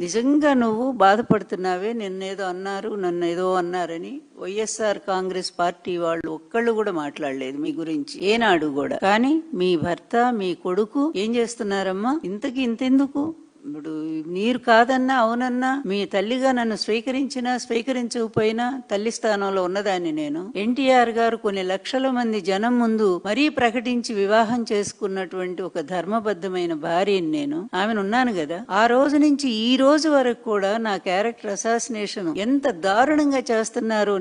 నిజంగా నువ్వు బాధపడుతున్నావే, నిన్నేదో అన్నారు, నన్నేదో అన్నారని వైఎస్ఆర్ కాంగ్రెస్ పార్టీ వాళ్ళు ఒక్కళ్ళు కూడా మాట్లాడలేదు మీ గురించి ఏనాడు కూడా. కానీ మీ భర్త, మీ కొడుకు ఏం చేస్తున్నారమ్మా? ఇంతకి ఇంతెందుకు? ఇప్పుడు మీరు కాదన్నా అవునన్నా మీ తల్లిగా నన్ను స్వీకరించినా స్వీకరించకపోయినా తల్లి స్థానంలో ఉన్నదాన్ని నేను. ఎన్టీఆర్ గారు కొన్ని లక్షల మంది జనం ముందు మరీ ప్రకటించి వివాహం చేసుకున్నటువంటి ఒక ధర్మబద్ధమైన భార్యని నేను. ఆమెను ఉన్నాను కదా. ఆ రోజు నుంచి ఈ రోజు వరకు కూడా నా క్యారెక్టర్ అసాసినేషన్ ఎంత దారుణంగా చేస్తున్నారో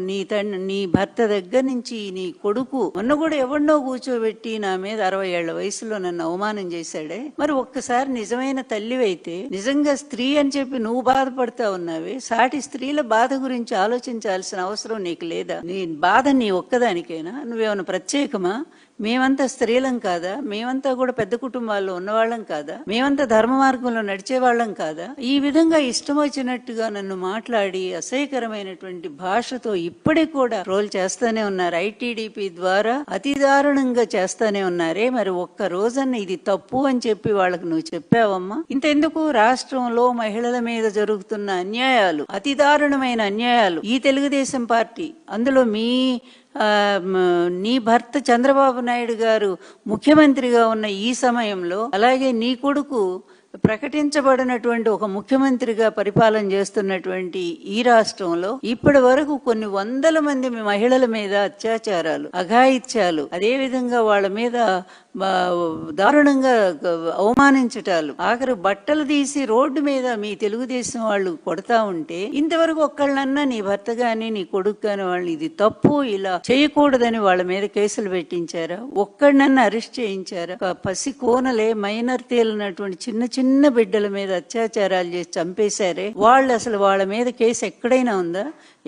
నీ భర్త దగ్గర నుంచి నీ కొడుకు. మొన్న కూడా ఎవరినో కూర్చోబెట్టి నా మీద 60 ఏళ్ల వయసులో నన్ను అవమానం చేశాడే. మరి ఒక్కసారి నిజమైన తల్లివైతే, నిజంగా స్త్రీ అని చెప్పి నువ్వు బాధపడతా ఉన్నావే, సాటి స్త్రీల బాధ గురించి ఆలోచించాల్సిన అవసరం నీకు లేదా? నీ బాధ నీ ఒక్కదానికైనా? నువ్వేమైనా ప్రత్యేకమా? మేమంతా స్త్రీలం కాదా? మేమంతా కూడా పెద్ద కుటుంబాల్లో ఉన్నవాళ్ళం కాదా? మేమంతా ధర్మ మార్గంలో నడిచేవాళ్ళం కాదా? ఈ విధంగా ఇష్టం వచ్చినట్టుగా నన్ను మాట్లాడి అసహ్యకరమైనటువంటి భాషతో ఇప్పటికి కూడా ట్రోల్ చేస్తానే ఉన్నారు. ఐటీడీపీ ద్వారా అతి దారుణంగా చేస్తానే ఉన్నారే. మరి ఒక్క రోజన్న ఇది తప్పు అని చెప్పి వాళ్ళకు నువ్వు చెప్పావమ్మా? ఇంతెందుకు? రాష్ట్రంలో మహిళల మీద జరుగుతున్న అన్యాయాలు, అతి దారుణమైన అన్యాయాలు, ఈ తెలుగుదేశం పార్టీ, అందులో నీ భర్త చంద్రబాబు నాయుడు గారు ముఖ్యమంత్రిగా ఉన్న ఈ సమయంలో, అలాగే నీ కొడుకు ప్రకటించబడినటువంటి ఒక ముఖ్యమంత్రిగా పరిపాలన చేస్తున్నటువంటి ఈ రాష్ట్రంలో ఇప్పటి వరకు కొన్ని వందల మంది మహిళల మీద అత్యాచారాలు, అఘాయిత్యాలు, అదే విధంగా వాళ్ళ మీద దారుణంగా అవమానించటాలు, ఆఖరి బట్టలు తీసి రోడ్డు మీద మీ తెలుగుదేశం వాళ్ళు కొడతా ఉంటే ఇంతవరకు ఒక్కళ్ళన్నా నీ భర్త గాని నీ కొడుకు గాని వాళ్ళు ఇది తప్పు, ఇలా చేయకూడదని వాళ్ళ మీద కేసులు పెట్టించారా? ఒక్కడినన్నా అరెస్ట్ చేయించారా? పసి కోనలే, మైనర్ తేలినటువంటి చిన్న చిన్న బిడ్డల మీద అత్యాచారాలు చేసి చంపేశారే, వాళ్ళు అసలు వాళ్ళ మీద కేసు ఎక్కడైనా ఉందా?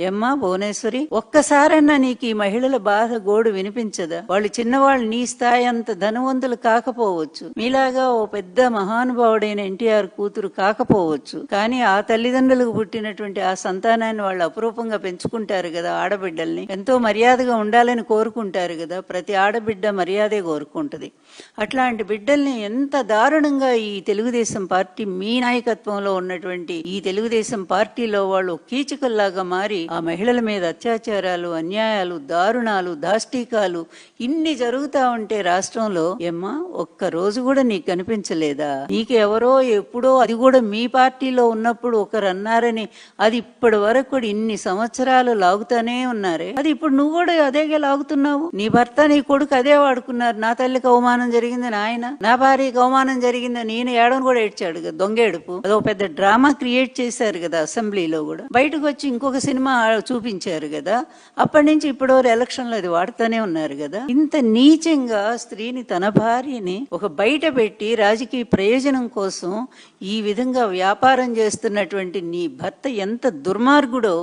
ఏమ్మా భువనేశ్వరి, ఒక్కసారన్నా నీకు ఈ మహిళల బాధ గోడు వినిపించదా? వాళ్ళు చిన్నవాళ్ళు, నీ స్థాయి అంత ధనవంతులు కాకపోవచ్చు, మీలాగా ఓ పెద్ద మహానుభావుడైన ఎన్టీఆర్ కూతురు కాకపోవచ్చు, కానీ ఆ తల్లిదండ్రులకు పుట్టినటువంటి ఆ సంతానాన్ని వాళ్ళు అపురూపంగా పెంచుకుంటారు కదా. ఆడబిడ్డల్ని ఎంతో మర్యాదగా ఉండాలని కోరుకుంటారు కదా. ప్రతి ఆడబిడ్డ మర్యాదే కోరుకుంటది. అట్లాంటి బిడ్డల్ని ఎంత దారుణంగా ఈ తెలుగుదేశం పార్టీ, మీ నాయకత్వంలో ఉన్నటువంటి ఈ తెలుగుదేశం పార్టీలో వాళ్ళు కీచకుల్లాగా మారి ఆ మహిళల మీద అత్యాచారాలు, అన్యాయాలు, దారుణాలు, దాష్టీకాలు ఇన్ని జరుగుతా ఉంటే రాష్ట్రంలో ఏమ్మా ఒక్క రోజు కూడా నీకు కనిపించలేదా? నీకు ఎవరో ఎప్పుడో, అది కూడా మీ పార్టీలో ఉన్నప్పుడు ఒకరు అన్నారని అది ఇప్పటి వరకు కూడా ఇన్ని సంవత్సరాలు లాగుతానే ఉన్నారే. అది ఇప్పుడు నువ్వు కూడా అదేగా లాగుతున్నావు. నీ భర్త, నీ కొడుకు అదే వాడుకున్నారు. నా తల్లికి అవమానం జరిగిందని ఆయన, నా భార్యకి అవమానం జరిగిందని నేను ఏడవని కూడా ఏడ్చాడు కదా. దొంగేడుపు. అదో పెద్ద డ్రామా క్రియేట్ చేశారు కదా అసెంబ్లీలో కూడా. బయటకు వచ్చి ఇంకొక సినిమా చూపించారు కదా. అప్పటి నుంచి ఇప్పటి వరకు ఎలక్షన్లో అది వాడుతూనే ఉన్నారు కదా. ఇంత నీచంగా స్త్రీని, తన భార్యని ఒక బయట పెట్టి రాజకీయ ప్రయోజనం కోసం ఈ విధంగా వ్యాపారం చేస్తున్నటువంటి నీ భర్త ఎంత దుర్మార్గుడో,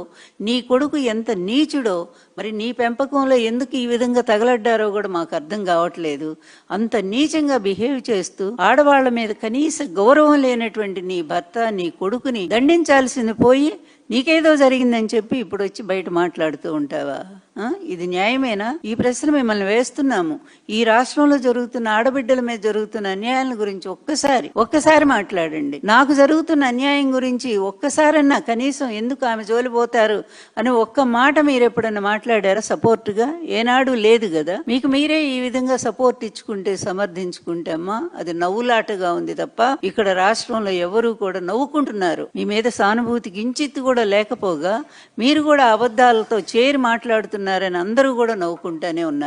నీ కొడుకు ఎంత నీచుడో, మరి నీ పెంపకంలో ఎందుకు ఈ విధంగా తగలడ్డారో కూడా మాకు అర్థం కావట్లేదు. అంత నీచంగా బిహేవ్ చేస్తూ ఆడవాళ్ల మీద కనీస గౌరవం లేనటువంటి నీ భర్త, నీ కొడుకుని దండించాల్సింది పోయి నీకేదో జరిగిందని చెప్పి ఇప్పుడు వచ్చి బయట మాట్లాడుతూ ఉంటావా? ఇది న్యాయమేనా? ఈ ప్రశ్న మిమ్మల్ని వేస్తున్నాము. ఈ రాష్ట్రంలో జరుగుతున్న ఆడబిడ్డల మీద జరుగుతున్న అన్యాయాల గురించి ఒక్కసారి మాట్లాడండి. నాకు జరుగుతున్న అన్యాయం గురించి ఒక్కసారన్నా కనీసం ఎందుకు ఆమె జోలి పోతారు అని ఒక్క మాట మీరు ఎప్పుడన్నా మాట్లాడారా సపోర్ట్ గా? ఏనాడు లేదు కదా. మీకు మీరే ఈ విధంగా సపోర్ట్ ఇచ్చుకుంటే, సమర్థించుకుంటే అమ్మా అది నవ్వులాటగా ఉంది తప్ప ఇక్కడ రాష్ట్రంలో ఎవరు కూడా నవ్వుకుంటున్నారు. మీ మీద సానుభూతి కించిత్తు కూడా లేకపోగా మీరు కూడా అబద్ధాలతో చేరి మాట్లాడుతున్నారని అందరూ కూడా నవ్వుకుంటానే ఉన్నారు.